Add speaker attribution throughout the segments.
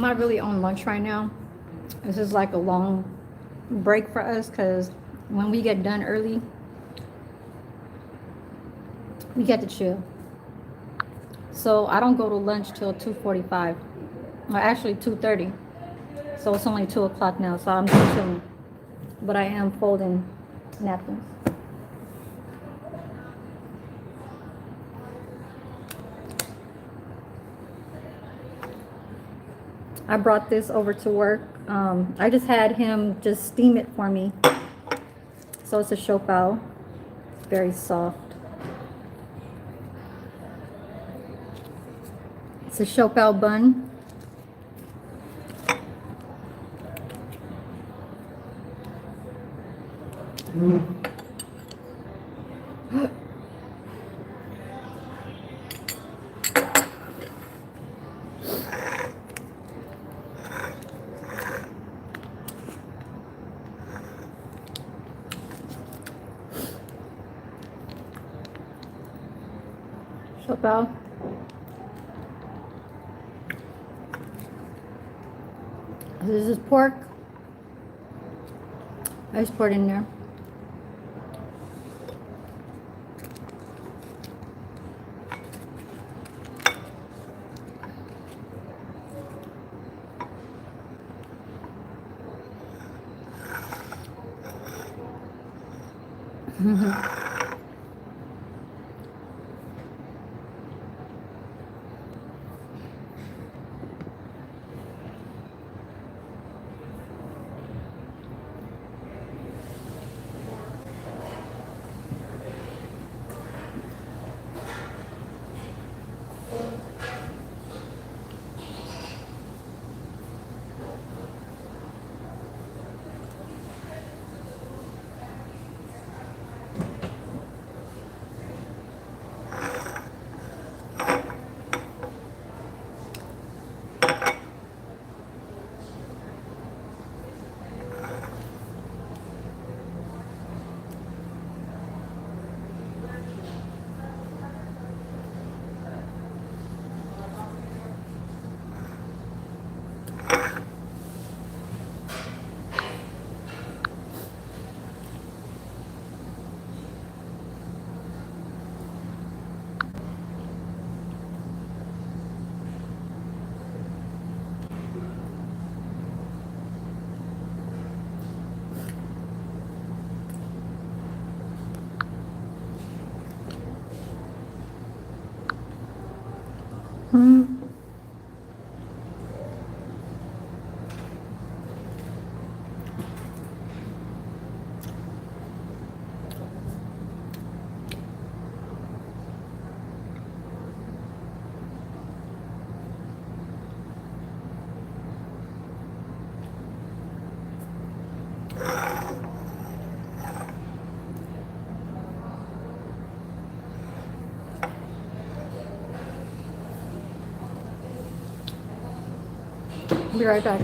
Speaker 1: not really on lunch right now. This is like a long break for us because when we get done early, we get to chill. So I don't go to lunch till 2:45, or actually 2:30. So it's only 2 o'clock now, so I'm just chilling. But I am folding napkins. I brought this over to work. I just had him just steam it for me. So it's a shopao. It's very soft. It's a shopao bun. Shopao. This is pork. I just poured in there. Hmm. Be right back.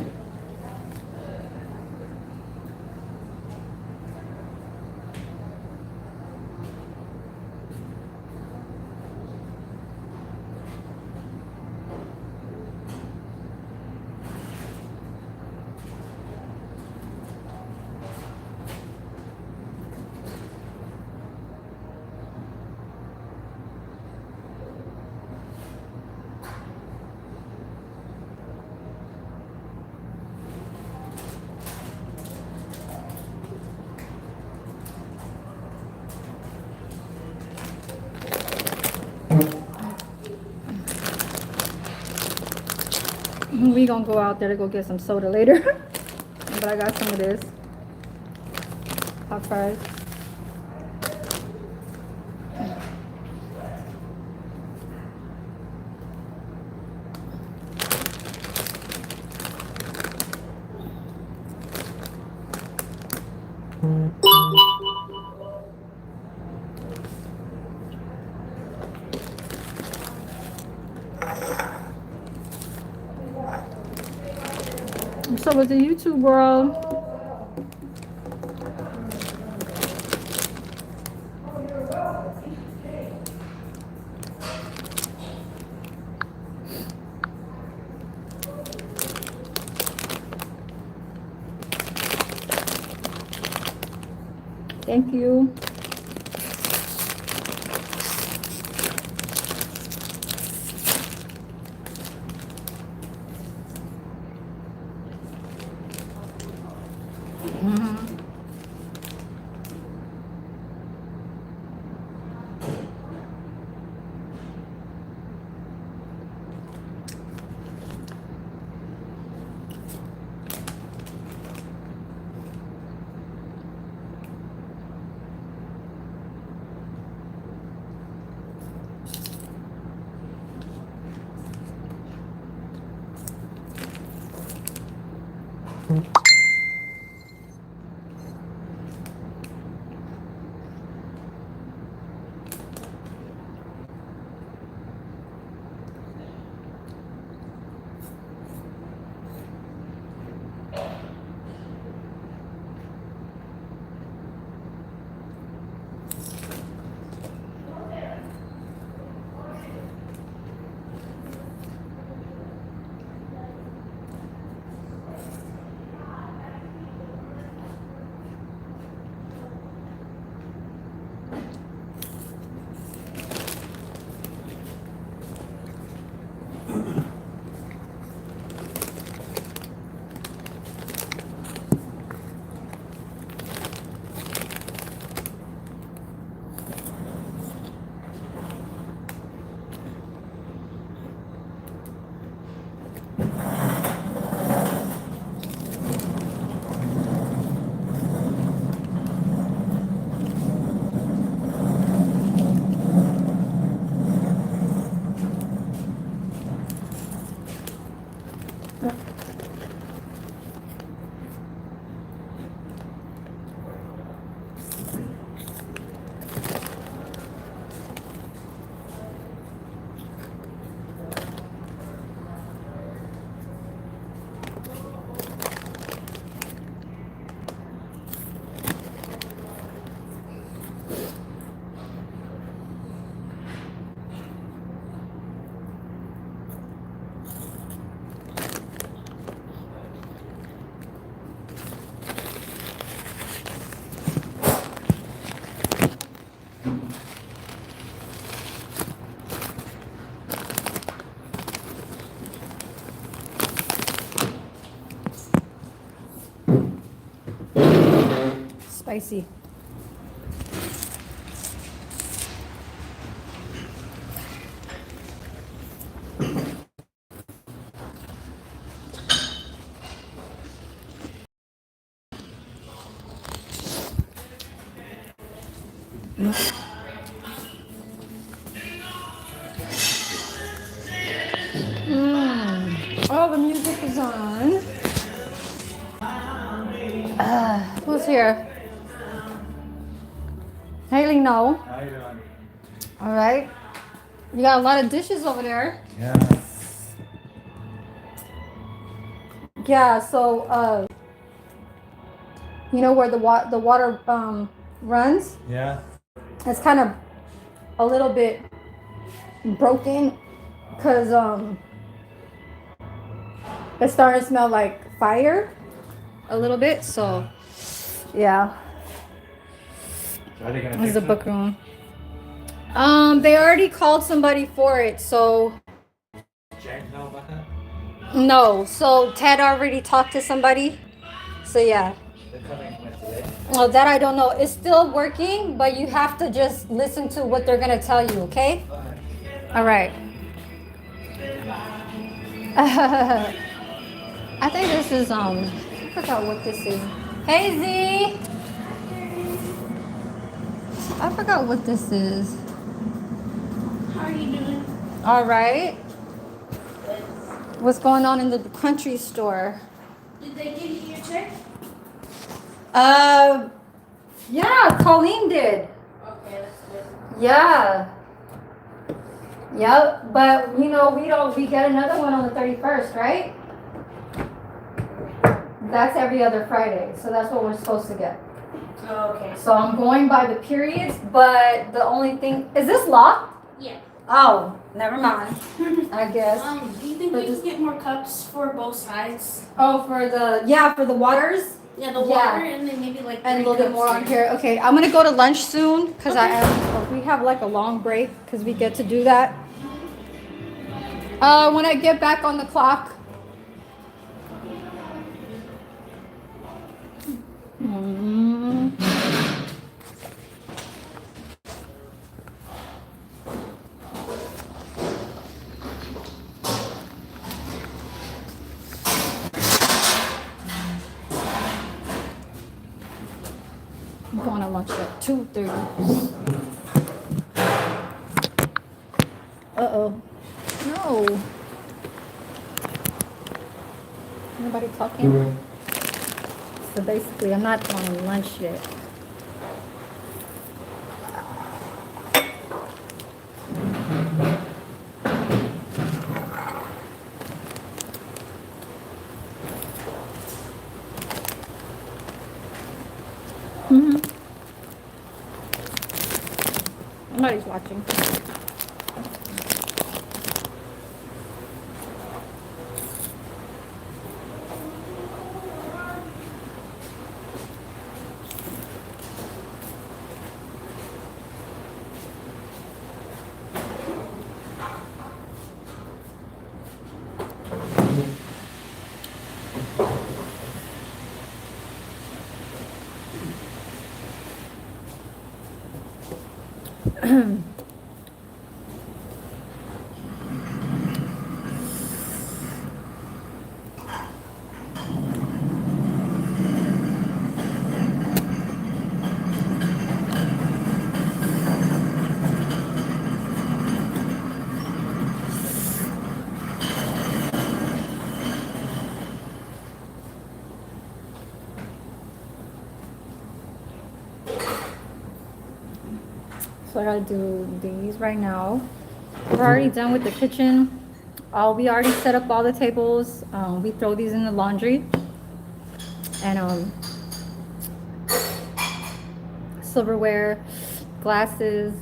Speaker 1: We gonna go out there to go get some soda later. But I got some of this. Hot fries. So with the YouTube world, Thank you. Mhm. Spicy. Oh, the music is on. Who's here? Haley, no.
Speaker 2: How you doing?
Speaker 1: All right. You got a lot of dishes over there.
Speaker 2: Yeah.
Speaker 1: Yeah. So, you know where the water runs?
Speaker 2: Yeah.
Speaker 1: It's kind of a little bit broken because it's starting to smell like fire a little bit. So, yeah.
Speaker 2: Are they gonna
Speaker 1: This is
Speaker 2: fix
Speaker 1: the
Speaker 2: it?
Speaker 1: book room. They already called somebody for it, so
Speaker 2: Jack know about that?
Speaker 1: no. So Ted already talked to somebody. So yeah.
Speaker 2: They're coming with today.
Speaker 1: Well, that I don't know. It's still working, but you have to just listen to what they're gonna tell you, okay?
Speaker 2: Okay.
Speaker 1: All right. I think this is I forgot what this is. Hey Z, I forgot what this is.
Speaker 3: How are you doing?
Speaker 1: All right. What's going on in the country store?
Speaker 3: Did they give you your check?
Speaker 1: Yeah, Colleen did.
Speaker 3: Okay, that's good.
Speaker 1: Yeah. Yep. But we get another one on the 31st, right? That's every other Friday. So that's what we're supposed to get.
Speaker 3: Oh, okay.
Speaker 1: So I'm going by the periods, but the only thing is this locked?
Speaker 3: Yeah.
Speaker 1: Oh, never mind. I guess.
Speaker 3: Do you think
Speaker 1: But
Speaker 3: we
Speaker 1: this-
Speaker 3: can get more cups for both sides?
Speaker 1: Oh, for the waters?
Speaker 3: Yeah, the
Speaker 1: Yeah.
Speaker 3: water and then maybe like
Speaker 1: And a
Speaker 3: 3
Speaker 1: little bit
Speaker 3: cups
Speaker 1: more on
Speaker 3: there.
Speaker 1: here. Okay, I'm gonna go to lunch soon because
Speaker 3: Okay.
Speaker 1: we have like a long break because we get to do that. When I get back on the clock. Mm. I'm going to lunch at 2:30. Uh-oh. No. Nobody talking? So basically, I'm not on lunch yet. Mm-hmm. Nobody's watching. So I gotta do these right now. We're already done with the kitchen. We already set up all the tables. We throw these in the laundry. And silverware, glasses,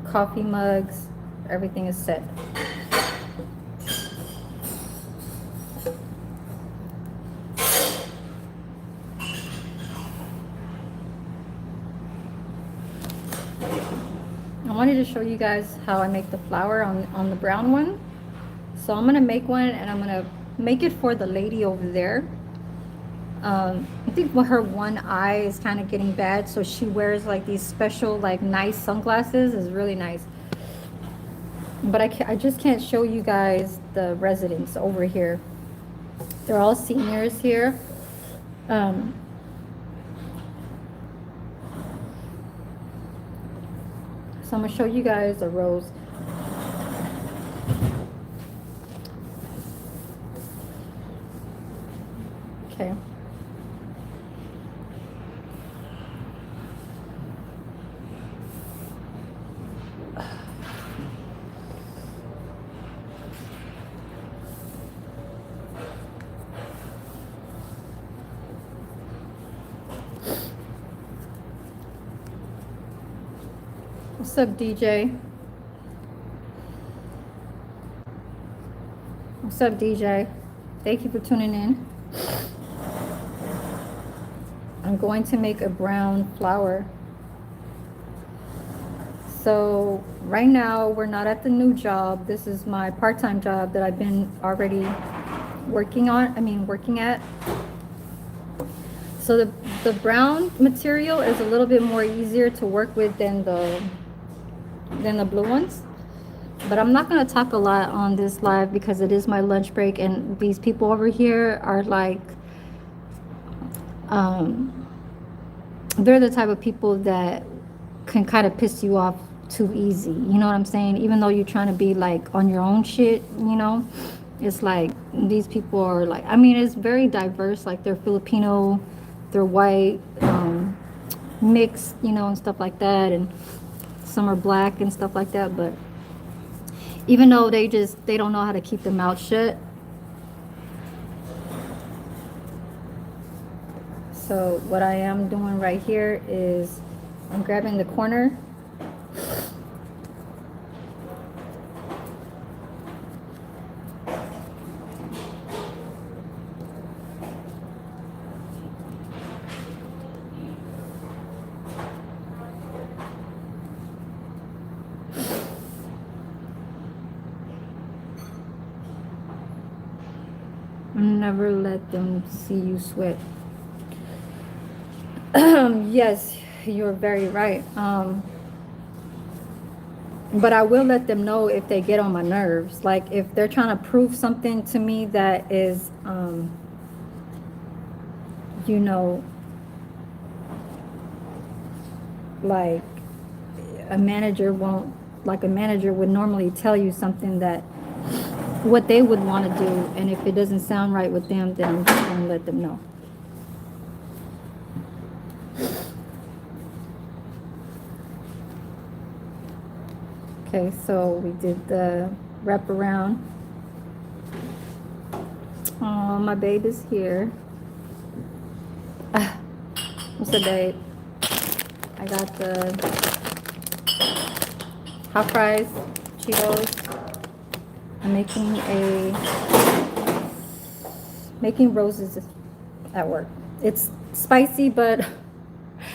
Speaker 1: coffee mugs, everything is set. I wanted to show you guys how I make the flour on the brown one. So I'm gonna make one and I'm gonna make it for the lady over there. I think her one eye is kind of getting bad, so she wears like these special like nice sunglasses. It's really nice. But I just can't show you guys the residents over here. They're all seniors here. So I'm gonna show you guys the rows. Okay. What's up, DJ? What's up, DJ? Thank you for tuning in. I'm going to make a brown flour. So right now we're not at the new job. This is my part-time job that I've been already working at. So the brown material is a little bit more easier to work with than the blue ones. But I'm not going to talk a lot on this live because it is my lunch break and these people over here are like they're the type of people that can kind of piss you off too easy. You know what I'm saying? Even though you're trying to be like on your own shit, you know, it's like these people are like, I mean, it's very diverse. Like they're Filipino, they're white, mixed, you know, and stuff like that. And some are black and stuff like that. But even though they don't know how to keep their mouth shut. So what I am doing right here is I'm grabbing the corner. Never let them see you sweat. Yes, you're very right. But I will let them know if they get on my nerves. Like if they're trying to prove something to me that is, you know, like a manager won't, like a manager would normally tell you something that what they would want to do, and if it doesn't sound right with them, then I'm just going to let them know. Okay, so we did the wraparound. Oh, my babe is here. What's up, babe? I got the hot fries, Cheetos. I'm making roses at work. It's spicy, but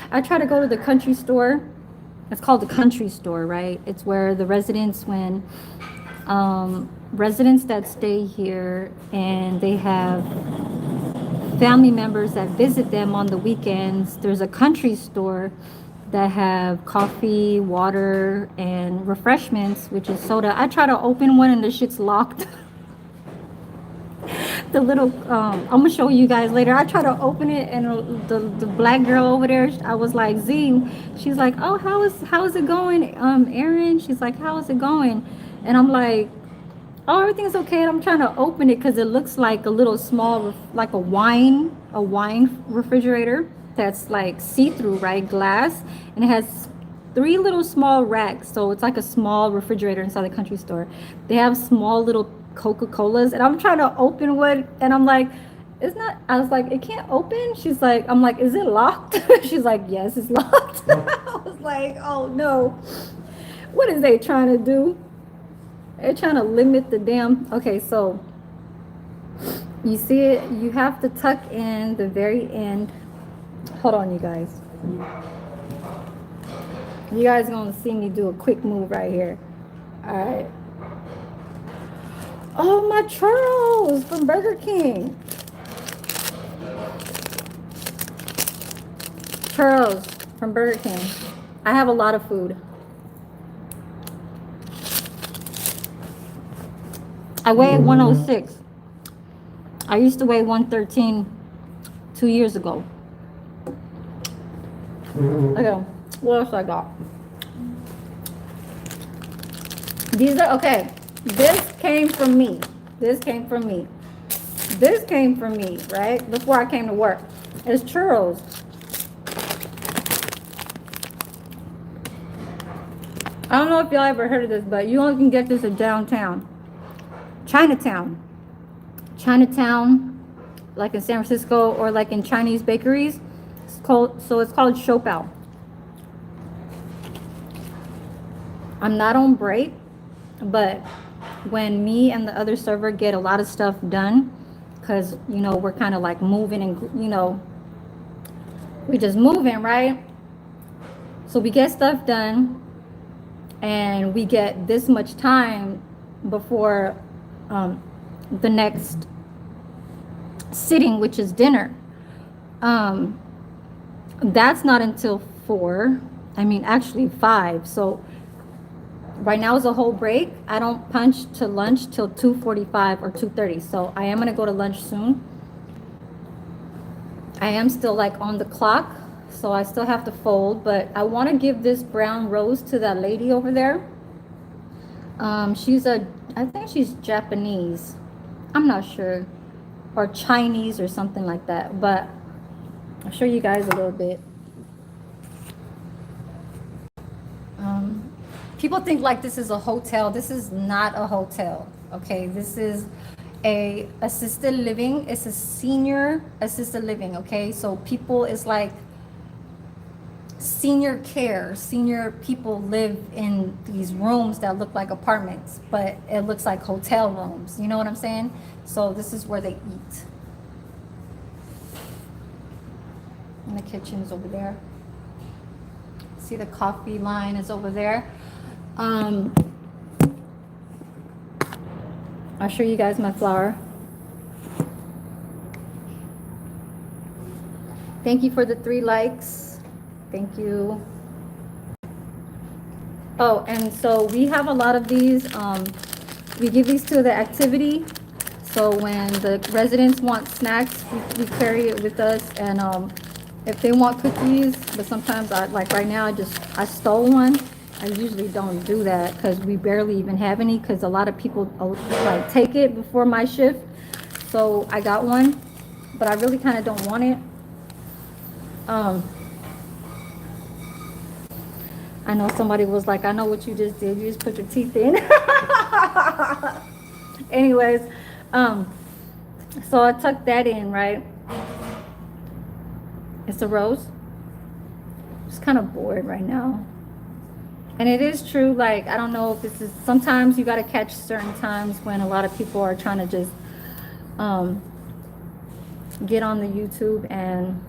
Speaker 1: I try to go to the country store. It's called the country store, right? It's where the residents, when residents that stay here and they have family members that visit them on the weekends, there's a country store that have coffee, water, and refreshments, which is soda. I try to open one and the shit's locked. The little, I'm gonna show you guys later. I try to open it and the black girl over there, I was like, Z, she's like, oh, how's it going? Erin, she's like, how is it going? And I'm like, oh, everything's okay. And I'm trying to open it because it looks like a little small, like a wine refrigerator that's like see-through, right? Glass, and it has 3 little small racks. So it's like a small refrigerator inside the country store. They have small little Coca-Colas, and I'm trying to open one, and I'm like, it's not, I was like, it can't open. She's like, I'm like, is it locked? She's like, yes, it's locked. I was like, oh no, what is they trying to do? They're trying to limit the damn, okay, so you see it, you have to tuck in the very end. Hold on, you guys. You guys gonna see me do a quick move right here. All right. Oh, my churros from Burger King. Churros from Burger King. I have a lot of food. I weigh 106. I used to weigh 113 2 years ago. Okay, what else I got? These are, okay, this came from me. This came from me. This came from me, right? Before I came to work. It's churros. I don't know if y'all ever heard of this, but you only can get this in downtown. Chinatown, like in San Francisco, or like in Chinese bakeries. It's called Shopao. I'm not on break, but when me and the other server get a lot of stuff done, because you know we're kind of like moving, and you know we just moving, right? So we get stuff done, and we get this much time before the next sitting, which is dinner. That's not until 4. I mean, actually 5. So right now is a whole break. I don't punch to lunch till 2:45 or 2:30. So I am gonna go to lunch soon. I am still like on the clock, so I still have to fold, but I want to give this brown rose to that lady over there. I think she's Japanese. I'm not sure, or Chinese or something like that, but I'll show you guys a little bit. People think like this is a hotel. This is not a hotel, okay? This is a assisted living. It's a senior assisted living, okay? So people is like senior care. Senior people live in these rooms that look like apartments, but it looks like hotel rooms. You know what I'm saying? So this is where they eat. And the kitchen's over there. See, the coffee line is over there. I'll show you guys my flour. Thank you for the 3 likes. Thank you. Oh, and so we have a lot of these. We give these to the activity. So when the residents want snacks, we carry it with us. And if they want cookies, but sometimes like right now, I stole one. I usually don't do that because we barely even have any, because a lot of people like take it before my shift. So I got one, but I really kind of don't want it. I know somebody was like, I know what you just did. You just put your teeth in. Anyways, so I tucked that in, right? It's a rose. I'm just kind of bored right now. And it is true, like, I don't know if this is, sometimes you got to catch certain times when a lot of people are trying to just get on the YouTube and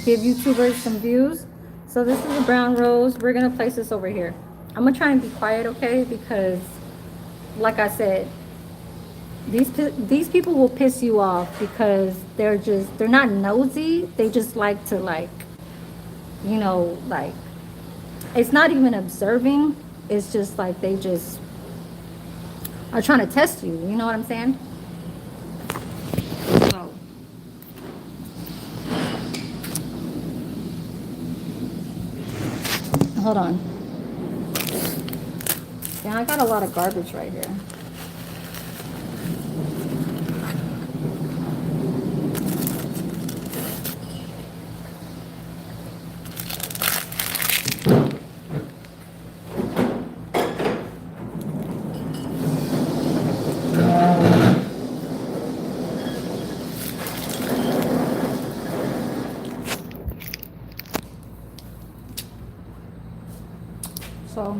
Speaker 1: give YouTubers some views. So this is a brown rose. We're going to place this over here. I'm going to try and be quiet, okay? Because, like I said, these people will piss you off because they're not nosy. They just like to, like, you know, like, it's not even observing. It's just like they just are trying to test you. You know what I'm saying? So, hold on. Yeah, I got a lot of garbage right here. So,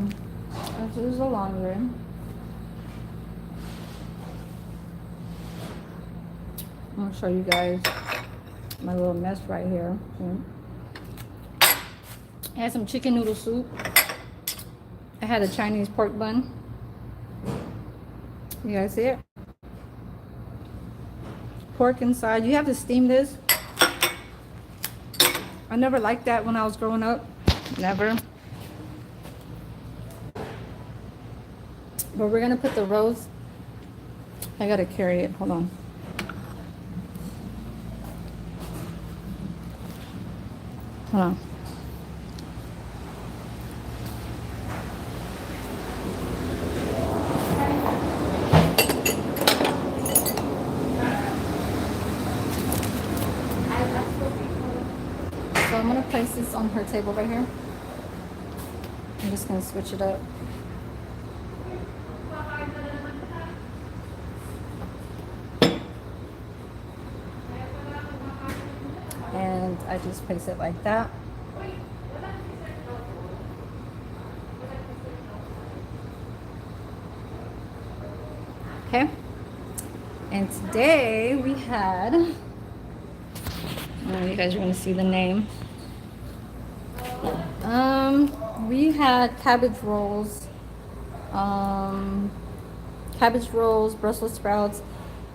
Speaker 1: this is the laundry. I'm gonna show you guys my little mess right here. I had some chicken noodle soup. I had a Chinese pork bun. You guys see it? Pork inside. You have to steam this. I never liked that when I was growing up. Never. But we're gonna put the rose. I gotta carry it. Hold on. Hold on. So I'm gonna place this on her table right here. I'm just gonna switch it up. And I just place it like that. Okay. And today we had, you guys are gonna see the name. We had cabbage rolls, Brussels sprouts,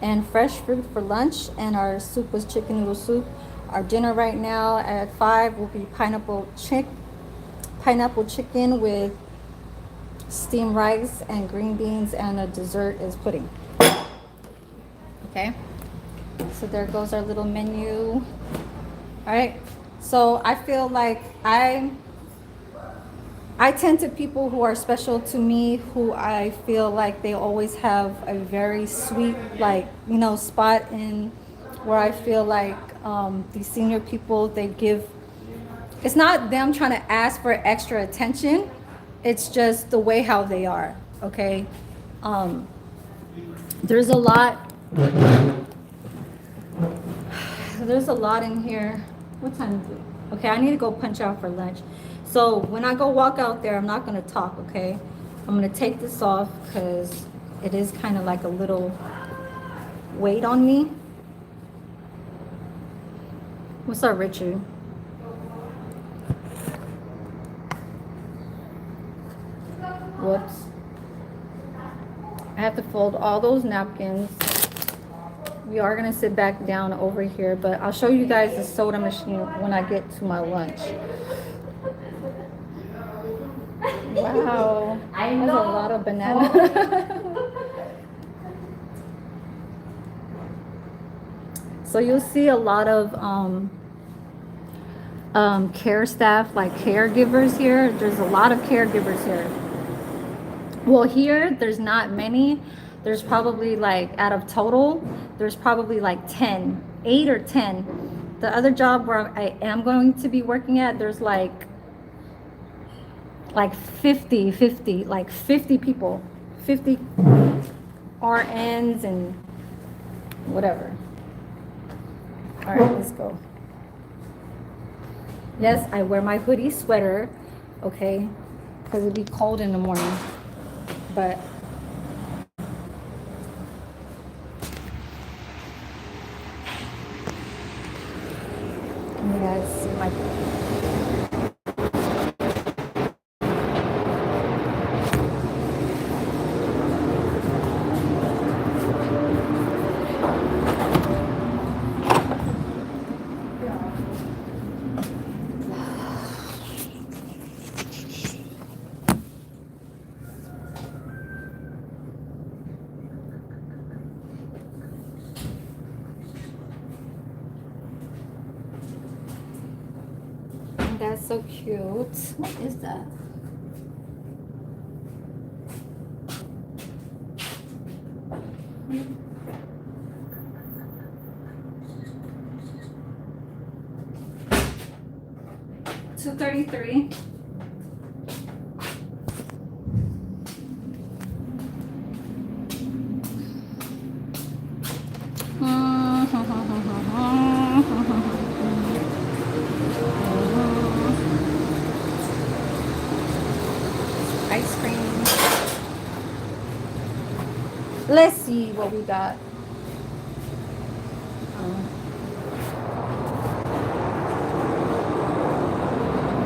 Speaker 1: and fresh fruit for lunch. And our soup was chicken noodle soup. Our dinner right now at 5 will be pineapple chicken with steamed rice and green beans, and a dessert is pudding. Okay, so there goes our little menu. All right, so I feel like I tend to people who are special to me, who I feel like they always have a very sweet, like, you know, spot in where I feel like these senior people, they give, it's not them trying to ask for extra attention, it's just the way how they are. Okay, there's a lot in here. What time is it? Okay, I need to go punch out for lunch. So when I go walk out there, I'm not going to talk, okay? I'm going to take this off because it is kind of like a little weight on me. What's up, Richard? Whoops. I have to fold all those napkins We are gonna sit back down over here, but I'll show you guys the soda machine when I get to my lunch. Wow,
Speaker 3: I
Speaker 1: that's a
Speaker 3: know.
Speaker 1: lot of banana. So you'll see a lot of care staff, like caregivers here. There's a lot of caregivers here. Well, here there's not many. There's probably like out of total, there's probably like 10, 8 or 10. The other job where I am going to be working at, there's like 50 people, 50 RNs and whatever. All right, let's go. Yes, I wear my hoodie sweater, okay, because it'd be cold in the morning, but you guys see my that's so cute. What is that? $2.33. Ice cream. Let's see what we got.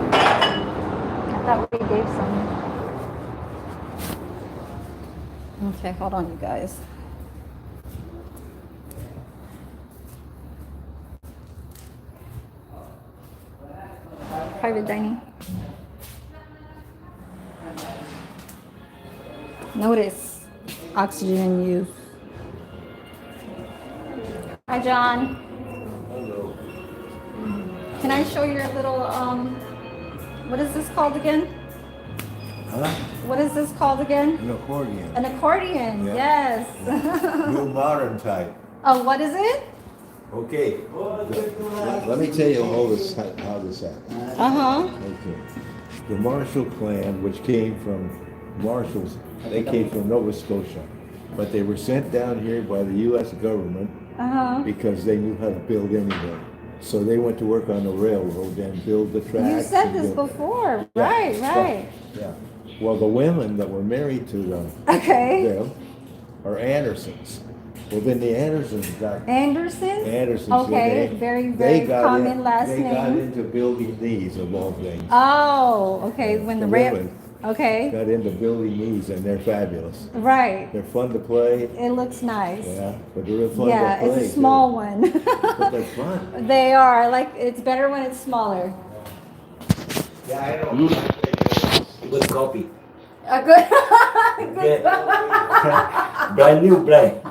Speaker 1: I thought we gave some. Okay, hold on, you guys. Private dining. Notice oxygen use. Hi, John.
Speaker 4: Hello.
Speaker 1: Can I show your little what is this called again?
Speaker 4: Huh?
Speaker 1: What is this called again?
Speaker 4: An accordion.
Speaker 1: An accordion.
Speaker 4: Yeah.
Speaker 1: Yes.
Speaker 4: New modern type.
Speaker 1: Oh, what is it?
Speaker 4: Okay. Let me tell you how this happened.
Speaker 1: Uh-huh.
Speaker 4: Okay. The Marshall clan, which came from Marshalls, they came from Nova Scotia. But they were sent down here by the U.S. government
Speaker 1: Uh-huh.
Speaker 4: because they knew how to build anything. So they went to work on the railroad and build the tracks.
Speaker 1: You said
Speaker 4: and
Speaker 1: this
Speaker 4: build-
Speaker 1: before.
Speaker 4: Yeah.
Speaker 1: Right, right.
Speaker 4: Yeah. Well, the women that were married to them,
Speaker 1: Okay.
Speaker 4: them are Andersons. Well, then the Andersons got
Speaker 1: Anderson?
Speaker 4: Andersons.
Speaker 1: Okay,
Speaker 4: they-
Speaker 1: very,
Speaker 4: they
Speaker 1: very
Speaker 4: got
Speaker 1: common
Speaker 4: in-
Speaker 1: last
Speaker 4: They got
Speaker 1: name.
Speaker 4: into building these of all things.
Speaker 1: Oh, okay. When the rail.
Speaker 4: women
Speaker 1: Okay.
Speaker 4: got into building these, and they're fabulous.
Speaker 1: Right.
Speaker 4: They're fun to play.
Speaker 1: It looks nice.
Speaker 4: Yeah, but they're real fun
Speaker 1: Yeah,
Speaker 4: to play.
Speaker 1: it's a small
Speaker 4: too.
Speaker 1: one.
Speaker 4: But they're fun.
Speaker 1: They are. Like, it's better when it's smaller.
Speaker 4: Yeah, I know.
Speaker 5: Good copy.
Speaker 1: A good.
Speaker 5: Good. Brand new brand.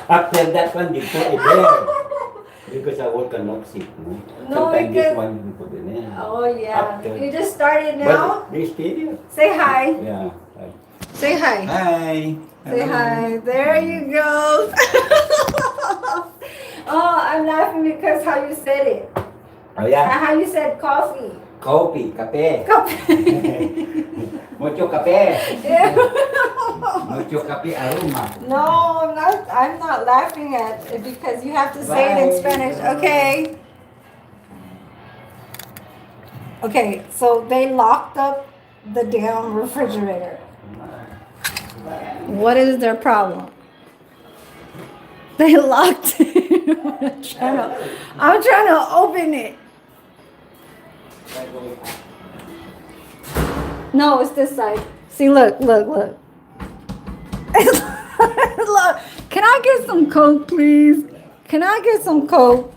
Speaker 5: After that one, they put it there. Because I work on Oxy.
Speaker 1: No,
Speaker 5: Sometimes
Speaker 1: because-
Speaker 5: this one you put it there.
Speaker 1: Oh, yeah.
Speaker 5: After.
Speaker 1: You just started now?
Speaker 5: But they stay there.
Speaker 1: Say hi.
Speaker 5: Yeah.
Speaker 1: Say hi.
Speaker 5: Hi.
Speaker 1: Say hi. There you go. Oh, I'm laughing because how you said it.
Speaker 5: Oh yeah.
Speaker 1: How you said coffee.
Speaker 5: Coffee, cafe.
Speaker 1: Coffee.
Speaker 5: Mucho cafe. Mucho cafe aroma.
Speaker 1: No, I'm not laughing at it because you have to say it in
Speaker 5: Bye.
Speaker 1: Spanish. Okay. Okay, so they locked up the damn refrigerator. What is their problem? They locked it. I'm trying to open it. No, it's this side. See, look. Look. Can I get some Coke, please? Can I get some Coke?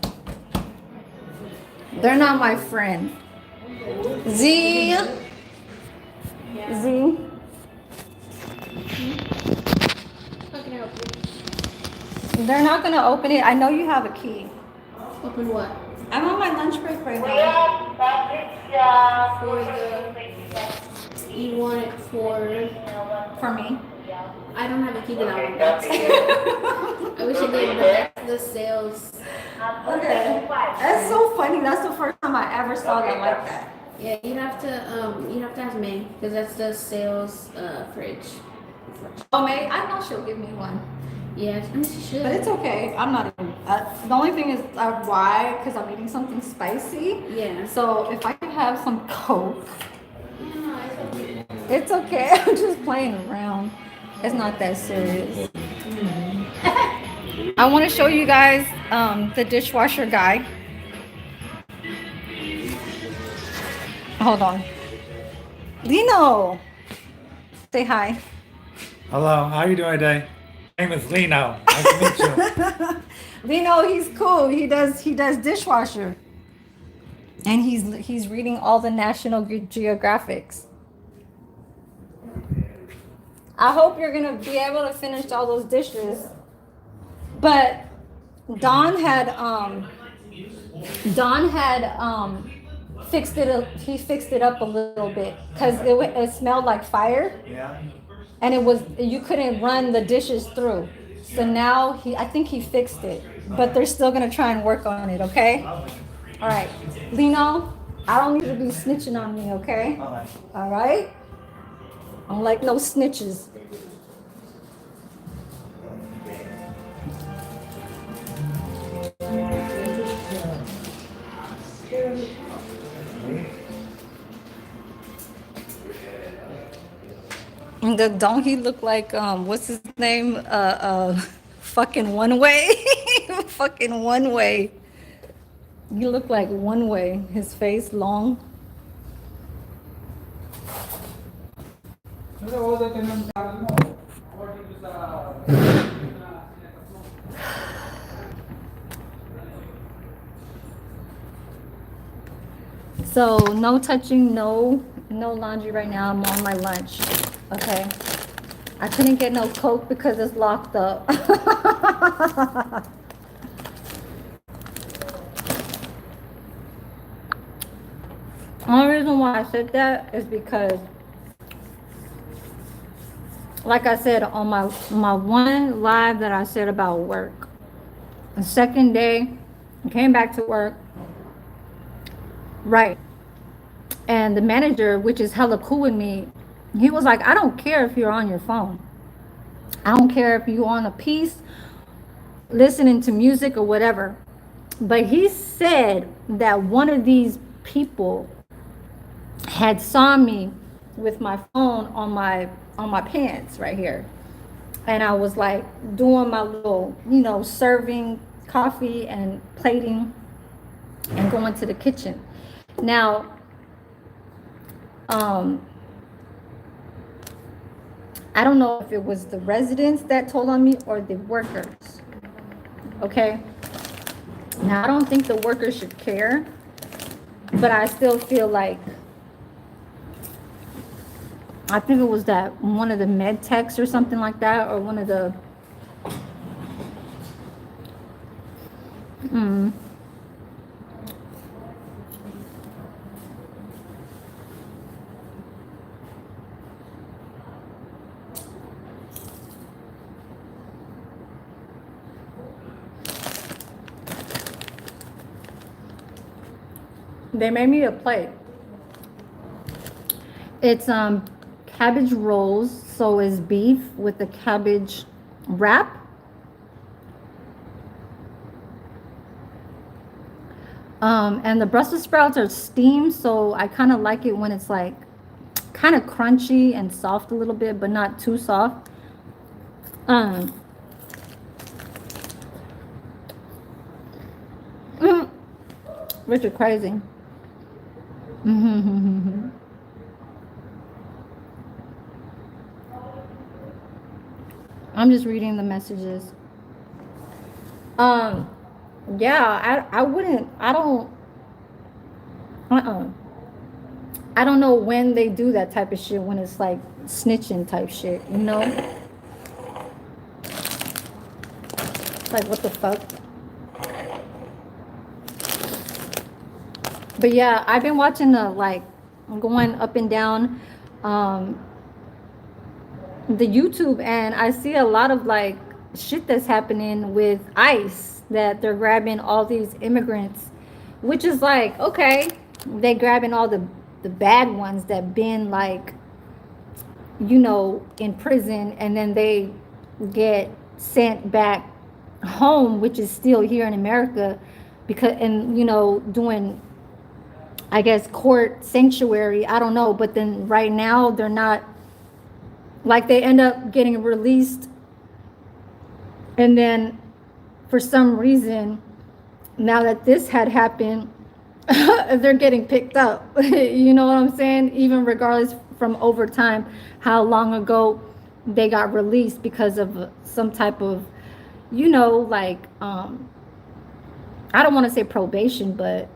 Speaker 1: They're not my friend. Z. Z.
Speaker 3: How can I help you?
Speaker 1: They're not gonna open it. I know you have a key.
Speaker 3: Open what?
Speaker 1: I'm on my lunch break right now.
Speaker 3: For the. You want it for.
Speaker 1: For me.
Speaker 3: I don't have a key to that one. I wish I did, but that's the sales.
Speaker 1: Okay. That's so funny. That's the first time I ever saw that like that.
Speaker 3: Yeah, you'd have to ask May because that's the sales fridge.
Speaker 1: Oh, May, I know she'll give me one.
Speaker 3: Yeah, I mean she should.
Speaker 1: But it's okay. I'm not even. The only thing is why? Because I'm eating something spicy.
Speaker 3: Yeah.
Speaker 1: So if I could have some Coke,
Speaker 3: No, it's okay.
Speaker 1: it's okay. I'm just playing around. It's not that serious. I want to show you guys the dishwasher guy. Hold on. Lino, say hi.
Speaker 2: Hello, how you doing today? My name is Lino. Nice to meet you.
Speaker 1: Lino, he's cool. He does dishwasher, and he's reading all the National Geographics. I hope you're gonna be able to finish all those dishes. But Don had fixed it. He fixed it up a little bit because it smelled like fire.
Speaker 2: Yeah.
Speaker 1: And you couldn't run the dishes through. So now I think he fixed it, but they're still gonna try and work on it, okay? All right, Lino, I don't need you to be snitching on me, okay? All right? I don't like no snitches. Don't he look like what's his name? Fucking One Way. Fucking One Way. You look like One Way. His face long. So no touching, no laundry right now. I'm on my lunch. Okay. I couldn't get no Coke because it's locked up. Only reason why I said that is because, like I said on my one live that I said about work, the second day I came back to work, right, and the manager, which is hella cool with me, he was like, I don't care if you're on your phone. I don't care if you're on a piece, listening to music or whatever. But he said that one of these people had saw me with my phone on my pants right here. And I was like doing my little, serving coffee and plating and going to the kitchen. Now, I don't know if it was the residents that told on me or the workers. Okay. Now, I don't think the workers should care, but I still feel like, I think it was that one of the med techs or something like that, or one of the, they made me a plate. It's cabbage rolls, so it's beef with the cabbage wrap. And the Brussels sprouts are steamed, so I kind of like it when it's like kind of crunchy and soft a little bit, but not too soft. Richard crazy. I'm just reading the messages. Yeah, I wouldn't, uh-uh. I don't know when they do that type of shit, when it's like snitching type shit, you know? Like, what the fuck? But yeah, I've been watching like, going up and down the YouTube, and I see a lot of like shit that's happening with ICE, that they're grabbing all these immigrants, which is like, okay, they grabbing all the bad ones that been like, you know, in prison, and then they get sent back home, which is still here in America, because, and you know, doing, I guess, court sanctuary, I don't know, but then right now they're not, like, they end up getting released, and then for some reason, now that this had happened, they're getting picked up. You know what I'm saying? Even regardless from over time, how long ago they got released because of some type of, you know, like, I don't want to say probation, but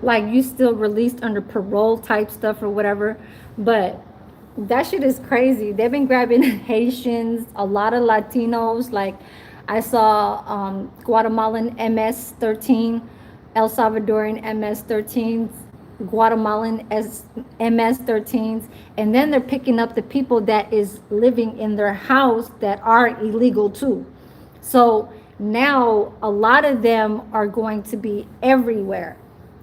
Speaker 1: like, you still released under parole type stuff or whatever. But that shit is crazy. They've been grabbing Haitians, a lot of Latinos. Like, I saw Guatemalan MS-13, El Salvadoran MS-13s, Guatemalan MS-13s, and then they're picking up the people that is living in their house that are illegal too. So now a lot of them are going to be everywhere.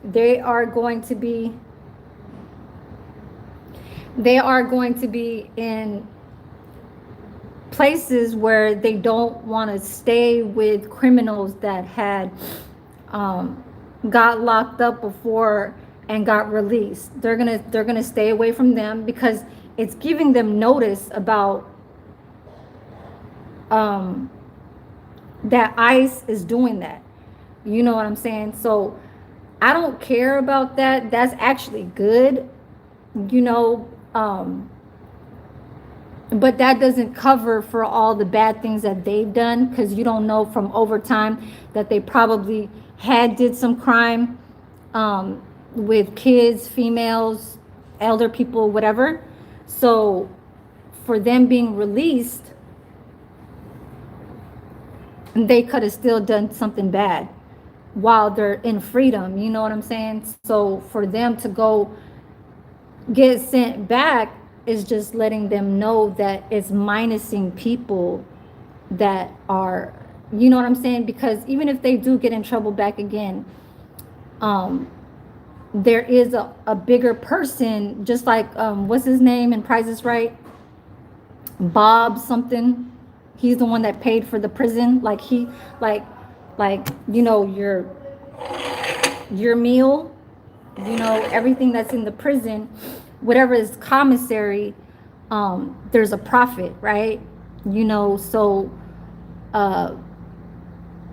Speaker 1: They are going to be in places where they don't want to stay with criminals that had got locked up before and got released. They're gonna stay away from them, because it's giving them notice about that ICE is doing that. You know what I'm saying? So I don't care about that. That's actually good, you know, but that doesn't cover for all the bad things that they've done, because you don't know from over time that they probably did some crime with kids, females, elder people, whatever. So for them being released, they could have still done something bad while they're in freedom, you know what I'm saying? So for them to go get sent back is just letting them know that it's minusing people that are, you know what I'm saying? Because even if they do get in trouble back again, there is a bigger person, just like what's his name in Price is Right, Bob something. He's the one that paid for the prison. Like, he like you know, your meal, you know, everything that's in the prison, whatever is commissary, there's a profit, right? You know, so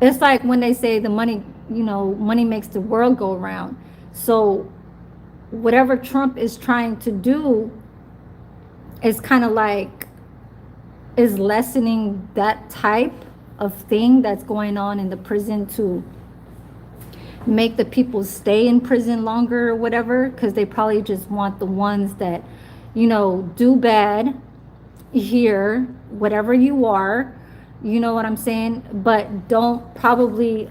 Speaker 1: it's like when they say the money, you know, money makes the world go around. So whatever Trump is trying to do is kind of like, is lessening that type of thing that's going on in the prison, to make the people stay in prison longer or whatever, because they probably just want the ones that, you know, do bad here, whatever you are, you know what I'm saying, but don't probably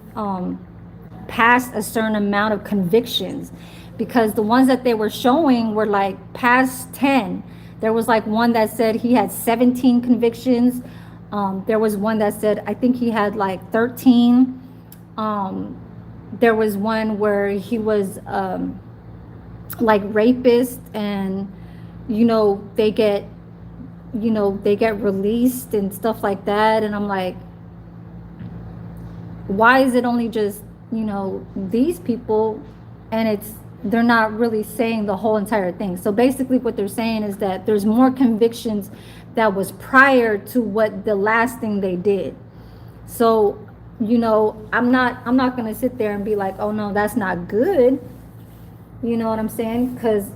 Speaker 1: pass a certain amount of convictions, because the ones that they were showing were like past 10. There was like one that said he had 17 convictions. There was one that said, I think he had like 13. There was one where he was like rapist, and you know, they get released and stuff like that. And I'm like, why is it only just, you know, these people, and they're not really saying the whole entire thing. So basically what they're saying is that there's more convictions that was prior to what the last thing they did. So, you know, I'm not going to sit there and be like, oh no, that's not good. You know what I'm saying? Because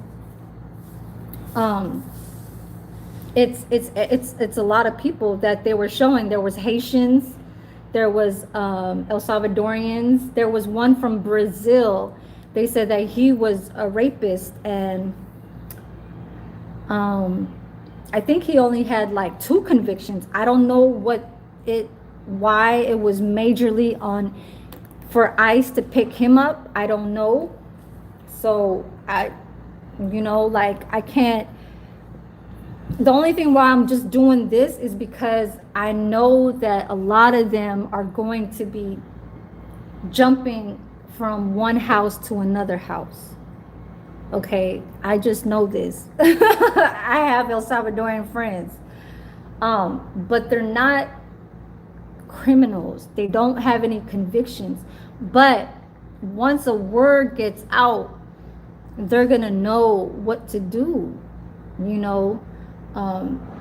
Speaker 1: it's a lot of people that they were showing. There was Haitians, there was El Salvadorians, there was one from Brazil. They said that he was a rapist, and I think he only had like 2 convictions. I don't know why it was majorly on for ICE to pick him up. I don't know. So I can't. The only thing why I'm just doing this is because I know that a lot of them are going to be jumping from one house to another house. Okay, I just know this. I have El Salvadorian friends, but they're not criminals. They don't have any convictions. But once a word gets out, they're gonna know what to do, you know.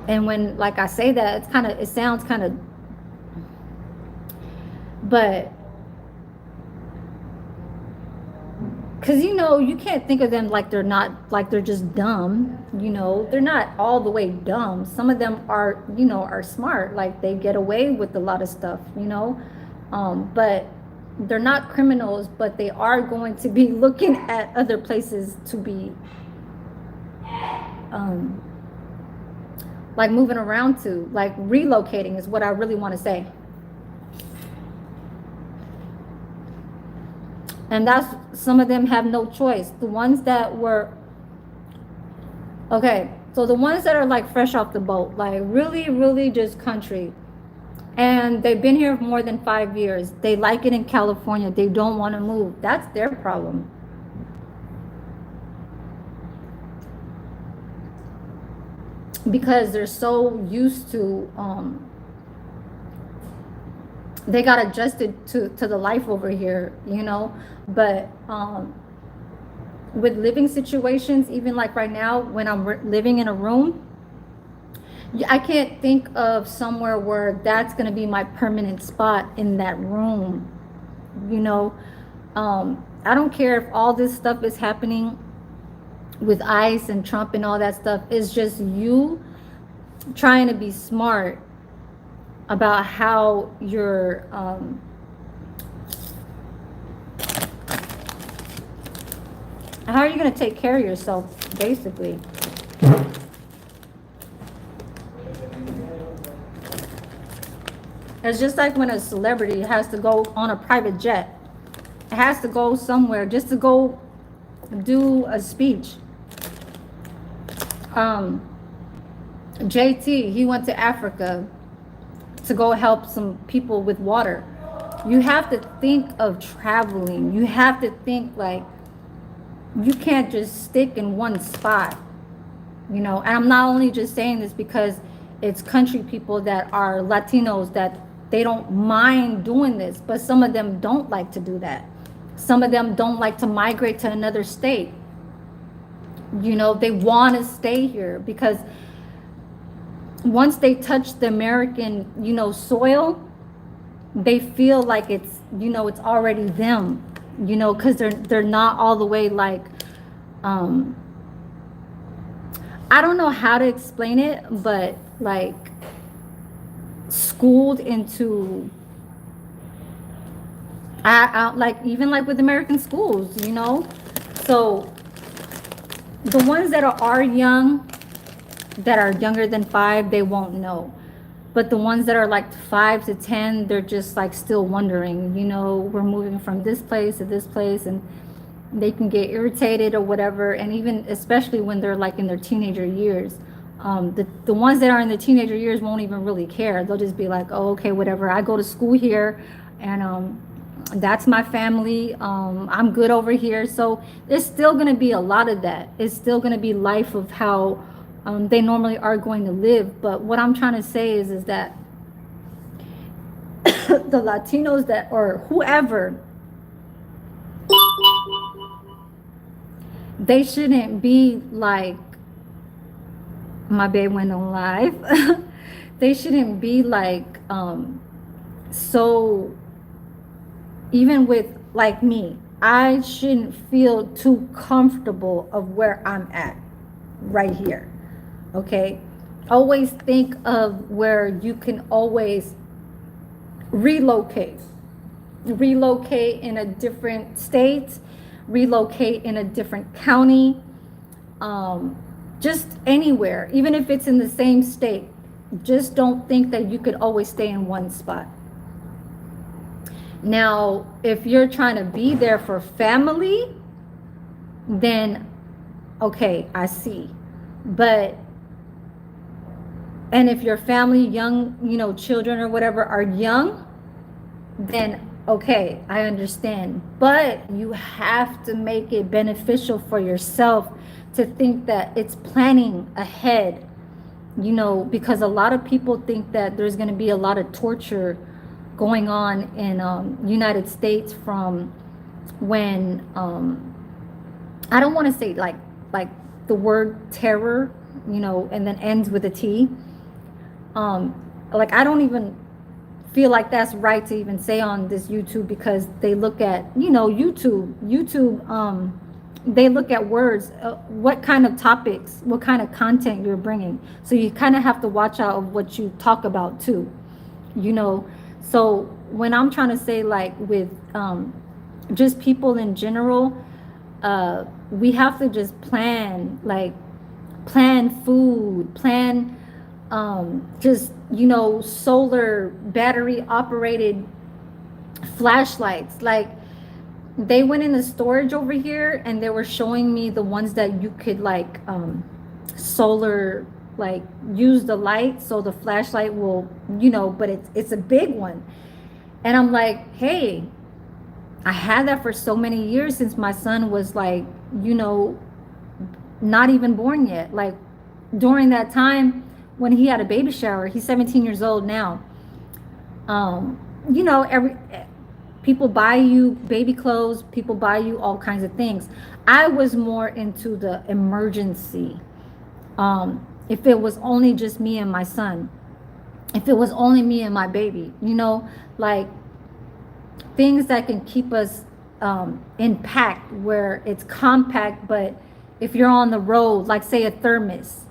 Speaker 1: And when, like I say that, it sounds kind of, but because, you know, you can't think of them like they're just dumb, you know. They're not all the way dumb. Some of them are, you know, are smart, like they get away with a lot of stuff, you know. But they're not criminals, but they are going to be looking at other places to be like moving around to, like relocating is what I really want to say. And that's, some of them have no choice. The ones that were, okay, so the ones that are like fresh off the boat, like really, really just country, and they've been here for more than 5 years. They like it in California. They don't want to move. That's their problem. Because they're so used to, they got adjusted to the life over here, you know. But with living situations, even like right now when I'm living in a room, I can't think of somewhere where that's going to be my permanent spot in that room, you know. I don't care if all this stuff is happening with ICE and Trump and all that stuff. It's just you trying to be smart about how you're how are you going to take care of yourself, basically. It's just like when a celebrity has to go on a private jet. It has to go somewhere just to go do a speech. JT, he went to Africa to go help some people with water. You have to think of traveling. You have to think like, you can't just stick in one spot, you know. And I'm not only just saying this because it's country people that are Latinos that they don't mind doing this, but some of them don't like to do that. Some of them don't like to migrate to another state. You know, they want to stay here because once they touch the American, you know, soil, they feel like it's, you know, it's already them, you know, because they're not all the way like, I don't know how to explain it, but like schooled into, I like, even like with American schools, you know. So the ones that are young, that are younger than 5, they won't know. But the ones that are like 5 to 10, they're just like still wondering, you know, we're moving from this place to this place, and they can get irritated or whatever. And even especially when they're like in their teenager years, the ones that are in the teenager years won't even really care. They'll just be like, oh, okay, whatever. I go to school here, and that's my family. I'm good over here. So there's still going to be a lot of that. It's still going to be life of how they normally are going to live. But what I'm trying to say is that the Latinos that, or whoever, they shouldn't be like, my babe went on live. They shouldn't be like, so, even with like me, I shouldn't feel too comfortable of where I'm at right here. Okay, always think of where you can always relocate in a different state, relocate in a different county, just anywhere, even if it's in the same state. Just don't think that you could always stay in one spot. Now, if you're trying to be there for family, then okay, I see. But, and if your family, young, you know, children or whatever are young, then okay, I understand. But you have to make it beneficial for yourself to think that it's planning ahead, you know, because a lot of people think that there's going to be a lot of torture going on in United States from when I don't want to say like the word terror, you know, and then ends with a T. Like I don't even feel like that's right to even say on this YouTube, because they look at, you know, YouTube they look at words, what kind of topics, what kind of content you're bringing. So you kind of have to watch out of what you talk about too, you know. So when I'm trying to say, like, with just people in general, we have to just plan food, plan just, you know, solar battery operated flashlights. Like, they went in the storage over here and they were showing me the ones that you could like solar, like use the light so the flashlight will, you know, but it's a big one. And I'm like, hey, I had that for so many years since my son was like, you know, not even born yet. Like during that time when he had a baby shower, he's 17 years old now. You know, people buy you baby clothes, people buy you all kinds of things. I was more into the emergency. If it was only just me and my son, if it was only me and my baby, you know, like things that can keep us intact, where it's compact, but if you're on the road, like say a thermos,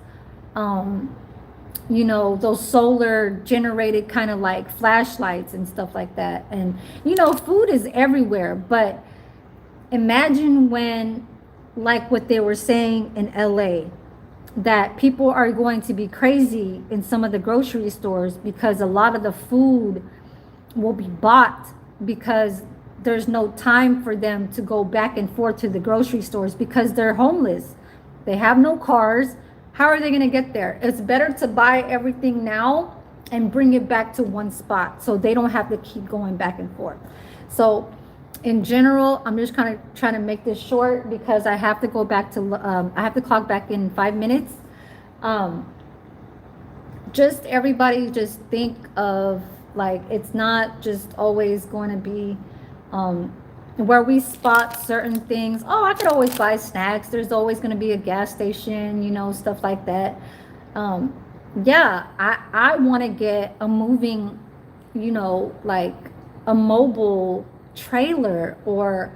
Speaker 1: you know, those solar generated kind of like flashlights and stuff like that. And, you know, food is everywhere, but imagine when, like what they were saying in LA, that people are going to be crazy in some of the grocery stores because a lot of the food will be bought because there's no time for them to go back and forth to the grocery stores because they're homeless. They have no cars. How are they going to get there? It's better to buy everything now and bring it back to one spot so they don't have to keep going back and forth. So in general, I'm just kind of trying to make this short because I have to go back to, I have to clock back in 5 minutes. Just everybody just think of, like, it's not just always going to be where we spot certain things. Oh, I could always buy snacks. There's always going to be a gas station, you know, stuff like that. Yeah, I want to get a moving, you know, like a mobile trailer or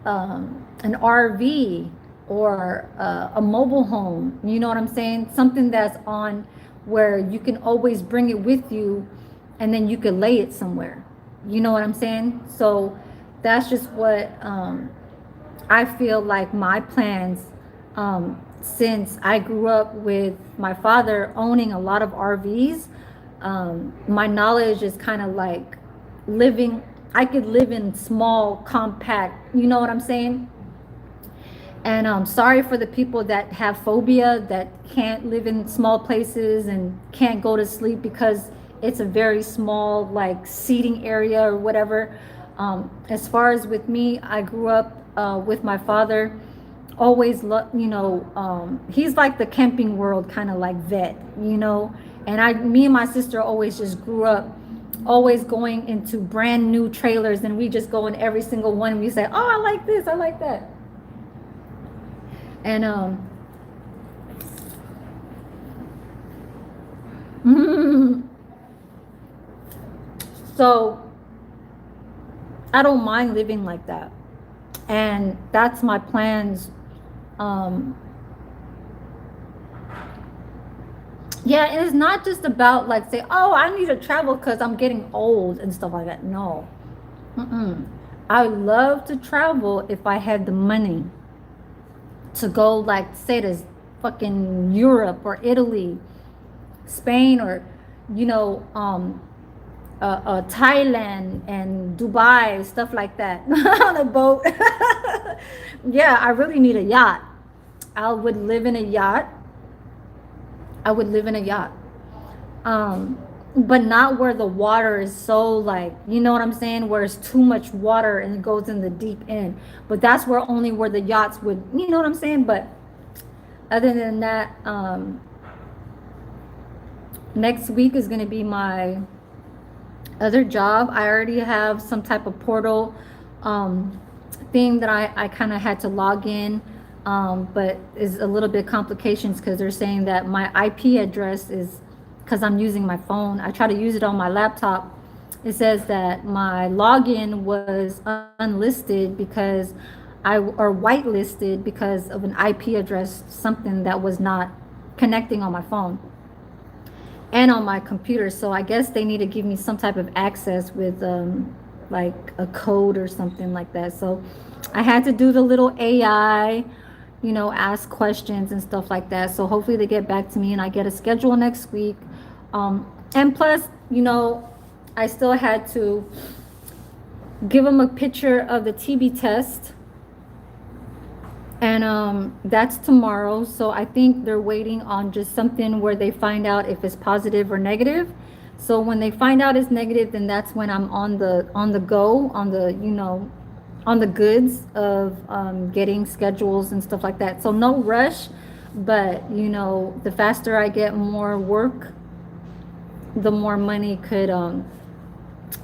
Speaker 1: an RV or a mobile home. You know what I'm saying? Something that's on where you can always bring it with you and then you can lay it somewhere. You know what I'm saying? So that's just what I feel like my plans, since I grew up with my father owning a lot of RVs, my knowledge is kind of like living, I could live in small, compact, you know what I'm saying? And I'm sorry for the people that have phobia, that can't live in small places and can't go to sleep because it's a very small, like, seating area or whatever. As far as with me, I grew up with my father, always, you know, he's like the camping world kind of like vet, you know, and me and my sister always just grew up always going into brand new trailers, and we just go in every single one and we say, oh, I like this, I like that. And so I don't mind living like that, and that's my plans. Yeah, and it's not just about like say, oh, I need to travel because I'm getting old and stuff like that. No. Mm-mm. I would love to travel if I had the money to go, like, say to fucking Europe or Italy, Spain, or you know, Thailand and Dubai, stuff like that on a boat. Yeah, I really need a yacht. I would live in a yacht. I would live in a yacht. But not where the water is so, like, you know what I'm saying, where it's too much water and it goes in the deep end. But that's where only where the yachts would, you know what I'm saying. But other than that, next week is going to be my other job. I already have some type of portal thing that I kind of had to log in, but is a little bit complications because they're saying that my IP address is, because I'm using my phone, I try to use it on my laptop. It says that my login was unlisted because or whitelisted because of an IP address, something that was not connecting on my phone and on my computer. So I guess they need to give me some type of access with like a code or something like that. So I had to do the little AI, you know, ask questions and stuff like that. So hopefully they get back to me and I get a schedule next week. And plus, you know, I still had to give them a picture of the TB test, and that's tomorrow. So I think they're waiting on just something where they find out if it's positive or negative. So when they find out it's negative, then that's when I'm on the go, on the, you know, on the goods of getting schedules and stuff like that. So no rush, but you know, the faster I get more work, the more money could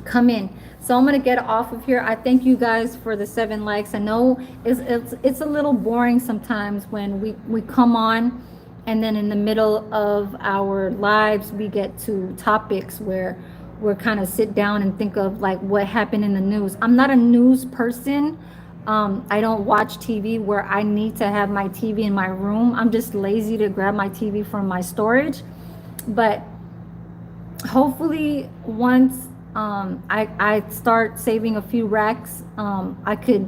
Speaker 1: come in. So I'm gonna get off of here. I thank you guys for the 7 likes. I know it's a little boring sometimes when we come on and then in the middle of our lives we get to topics where we're kind of sit down and think of like what happened in the news. I'm not a news person. I don't watch TV where I need to have my TV in my room. I'm just lazy to grab my TV from my storage. But hopefully once I start saving a few racks, I could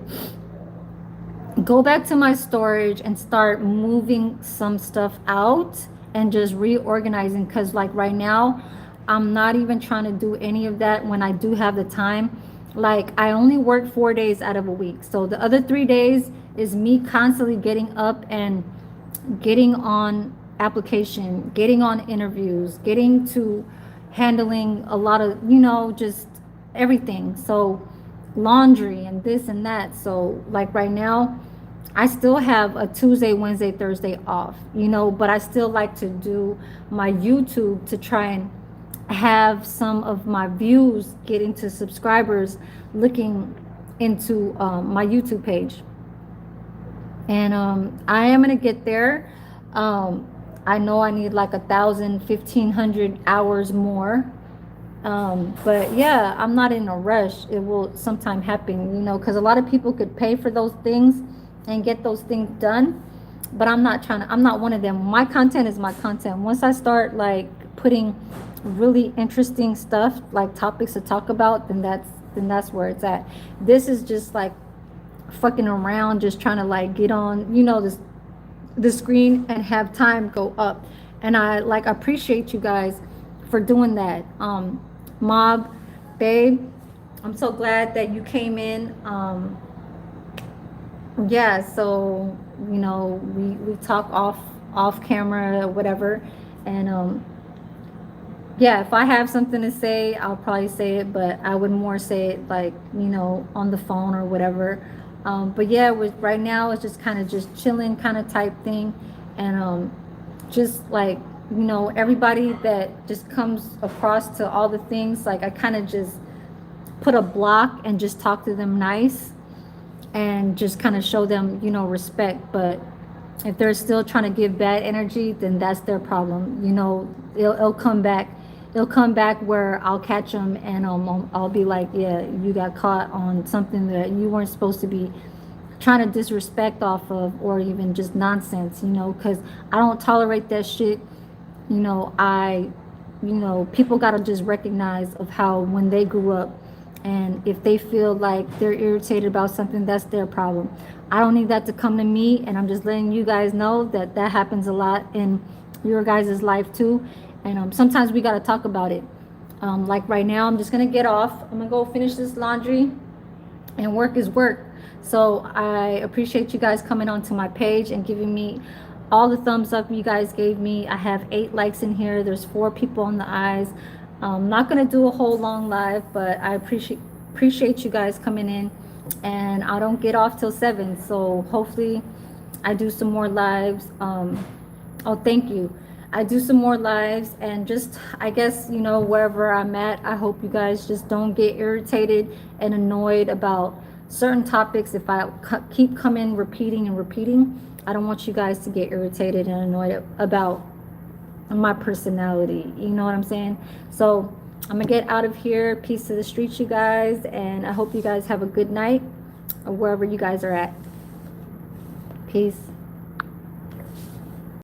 Speaker 1: go back to my storage and start moving some stuff out and just reorganizing, because like right now I'm not even trying to do any of that when I do have the time. Like I only work 4 days out of a week, so the other 3 days is me constantly getting up and getting on application, getting on interviews, getting to handling a lot of, you know, just everything. So laundry and this and that. So like right now I still have a Tuesday, Wednesday, Thursday off, you know, but I still like to do my YouTube to try and have some of my views get into subscribers looking into my YouTube page. And I am gonna get there. I know I need like 1,000, 1,500 hours more. But yeah, I'm not in a rush. It will sometime happen, you know, because a lot of people could pay for those things and get those things done. But I'm not one of them. My content is my content. Once I start like putting really interesting stuff, like topics to talk about, then that's where it's at. This is just like fucking around, just trying to like get on, you know, the screen and have time go up. And I like appreciate you guys for doing that. Mob, babe, I'm so glad that you came in. Yeah, so you know, we talk off camera or whatever, and yeah, if I have something to say, I'll probably say it, but I would more say it like, you know, on the phone or whatever. But yeah, right now it's just kind of just chilling kind of type thing. And just like, you know, everybody that just comes across to all the things, like I kind of just put a block and just talk to them nice and just kind of show them, you know, respect. But if they're still trying to give bad energy, then that's their problem. You know, it'll come back. It'll come back where I'll catch them and I'll be like, yeah, you got caught on something that you weren't supposed to be trying to disrespect off of, or even just nonsense, you know, because I don't tolerate that shit. you know, people got to just recognize of how when they grew up, and if they feel like they're irritated about something, that's their problem. I don't need that to come to me, and I'm just letting you guys know that that happens a lot in your guys' life too. And sometimes we got to talk about it. Like right now, I'm just gonna get off. I'm gonna go finish this laundry, and work is work. So I appreciate you guys coming onto my page and giving me all the thumbs up you guys gave me. I have 8 likes in here. There's 4 people on the eyes. I'm not gonna do a whole long live, but I appreciate you guys coming in, and I don't get off till 7, so hopefully I do some more lives. Oh, thank you. I do some more lives, and just, I guess, you know, wherever I'm at, I hope you guys just don't get irritated and annoyed about certain topics. If I keep coming repeating and repeating, I don't want you guys to get irritated and annoyed about my personality. You know what I'm saying? So I'm gonna get out of here. Peace to the streets, you guys, and I hope you guys have a good night, or wherever you guys are at. Peace.